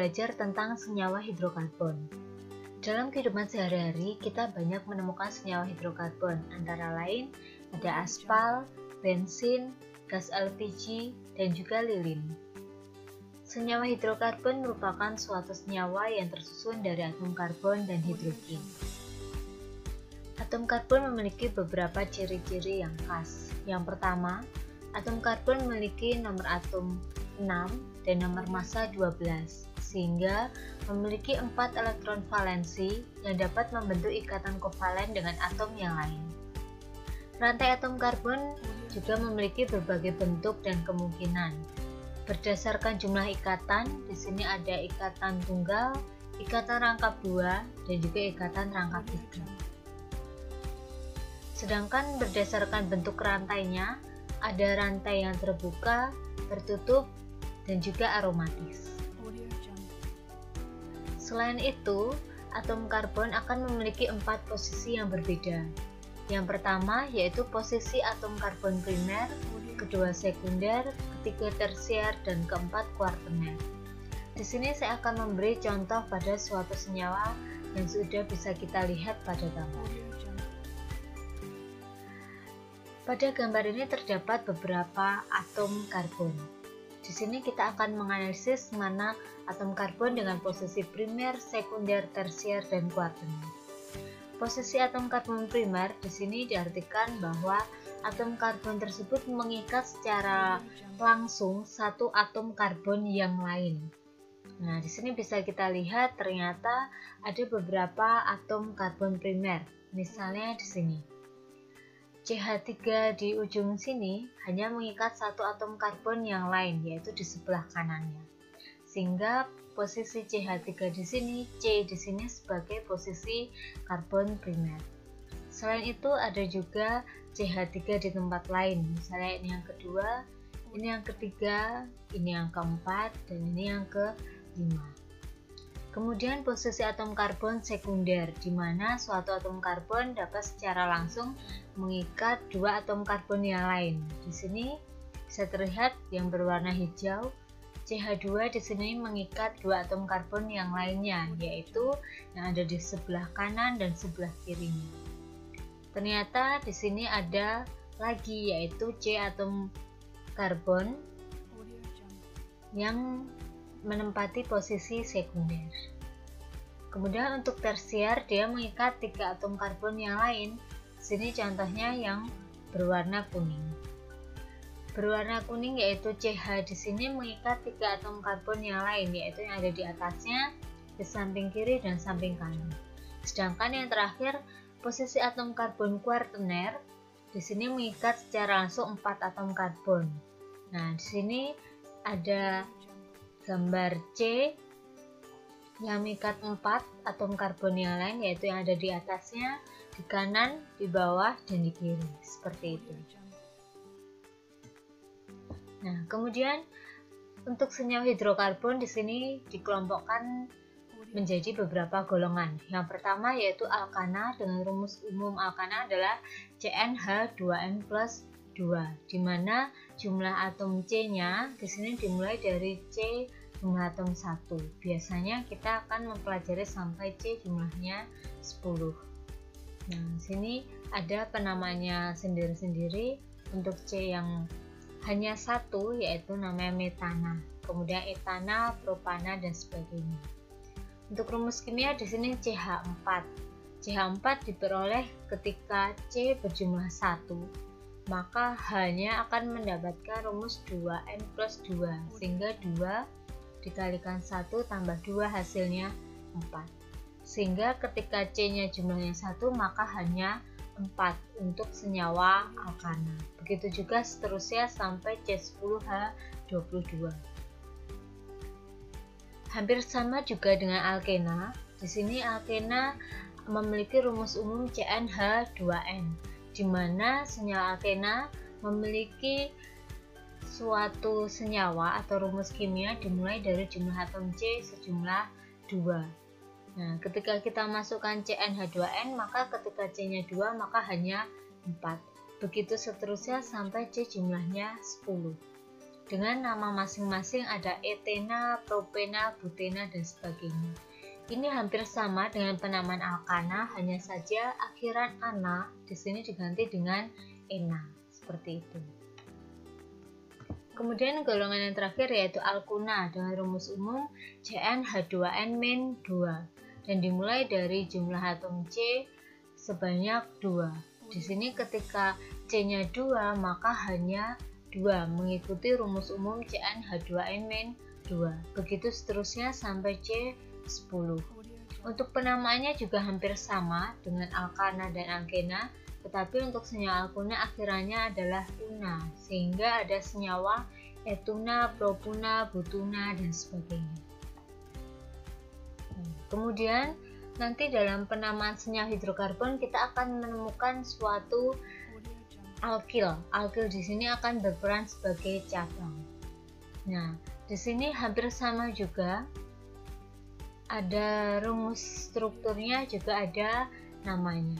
belajar tentang senyawa hidrokarbon. Dalam kehidupan sehari-hari, kita banyak menemukan senyawa hidrokarbon, antara lain ada aspal, bensin, gas LPG, dan juga lilin. Senyawa hidrokarbon merupakan suatu senyawa yang tersusun dari atom karbon dan hidrogen. Atom karbon memiliki beberapa ciri-ciri yang khas. Yang pertama, atom karbon memiliki nomor atom 6 dan nomor massa 12, sehingga memiliki 4 elektron valensi yang dapat membentuk ikatan kovalen dengan atom yang lain. Rantai atom karbon juga memiliki berbagai bentuk dan kemungkinan. Berdasarkan jumlah ikatan, di sini ada ikatan tunggal, ikatan rangkap 2, dan juga ikatan rangkap 3. Sedangkan berdasarkan bentuk rantainya, ada rantai yang terbuka, tertutup, dan juga aromatis. Selain itu, atom karbon akan memiliki 4 posisi yang berbeda. Yang pertama yaitu posisi atom karbon primer, kedua sekunder, ketiga tersier, dan keempat kuartener. Di sini saya akan memberi contoh pada suatu senyawa yang sudah bisa kita lihat pada gambar. Pada gambar ini terdapat beberapa atom karbon. Di sini kita akan menganalisis mana atom karbon dengan posisi primer, sekunder, tersier, dan kuartener. Posisi atom karbon primer di sini diartikan bahwa atom karbon tersebut mengikat secara langsung satu atom karbon yang lain. Nah, di sini bisa kita lihat ternyata ada beberapa atom karbon primer. Misalnya di sini. CH3 di ujung sini hanya mengikat satu atom karbon yang lain, yaitu di sebelah kanannya. Sehingga posisi CH3 di sini, C di sini sebagai posisi karbon primer. Selain itu ada juga CH3 di tempat lain, misalnya ini yang kedua, ini yang ketiga, ini yang keempat, dan ini yang kelima. Kemudian posisi atom karbon sekunder, di mana suatu atom karbon dapat secara langsung mengikat dua atom karbon yang lain. Di sini bisa terlihat yang berwarna hijau, CH2 di sini mengikat dua atom karbon yang lainnya, yaitu yang ada di sebelah kanan dan sebelah kirinya. Ternyata di sini ada lagi, yaitu C atom karbon yang menempati posisi sekunder. Kemudian untuk tersier dia mengikat 3 atom karbon yang lain. Sini contohnya yang berwarna kuning. Berwarna kuning yaitu CH di sini mengikat 3 atom karbon yang lain, yaitu yang ada di atasnya, di samping kiri dan samping kanan. Sedangkan yang terakhir posisi atom karbon kuartener di sini mengikat secara langsung 4 atom karbon. Nah, di sini ada gambar C yang mengikat 4 atom karbon yang lain, yaitu yang ada di atasnya, di kanan, di bawah, dan di kiri, seperti itu. Nah, kemudian untuk senyawa hidrokarbon di sini dikelompokkan menjadi beberapa golongan. Yang pertama yaitu alkana, dengan rumus umum alkana adalah CnH2n+2, di mana jumlah atom C-nya di sini dimulai dari C jumlah atom 1. Biasanya kita akan mempelajari sampai C jumlahnya 10. Nah, di sini ada penamanya sendiri-sendiri. Untuk C yang hanya 1 yaitu namanya metana, kemudian etana, propana, dan sebagainya. Untuk rumus kimia di sini CH4. CH4 diperoleh ketika C berjumlah 1. Maka H-nya akan mendapatkan rumus 2n+2, sehingga 2 dikalikan 1 tambah 2 hasilnya 4. Sehingga ketika C-nya jumlahnya 1, maka hanya 4 untuk senyawa alkana. Begitu juga seterusnya sampai C10H22. Hampir sama juga dengan alkena. Di sini alkena memiliki rumus umum CnH2n, di mana senyawa alkena memiliki suatu senyawa atau rumus kimia dimulai dari jumlah atom C sejumlah 2. Nah, ketika kita masukkan CnH2n, maka ketika C-nya 2, maka hanya 4. Begitu seterusnya sampai C jumlahnya 10. dengan nama masing-masing ada etena, propena, butena, dan sebagainya. Ini hampir sama dengan penamaan alkana, hanya saja akhiran ana di sini diganti dengan ena, seperti itu. Kemudian golongan yang terakhir yaitu alkuna dengan rumus umum CnH2n-2 dan dimulai dari jumlah atom C sebanyak 2. Di sini ketika C-nya 2 maka hanya 2 mengikuti rumus umum CnH2n-2. Begitu seterusnya sampai C10. Untuk penamaannya juga hampir sama dengan alkana dan alkena, tetapi untuk senyawa alkuna akhirannya adalah una, sehingga ada senyawa etuna, propuna, butuna, dan sebagainya. Kemudian nanti dalam penamaan senyawa hidrokarbon kita akan menemukan suatu alkil. Alkil di sini akan berperan sebagai cabang. Nah, di sini hampir sama juga. Ada rumus strukturnya juga ada namanya.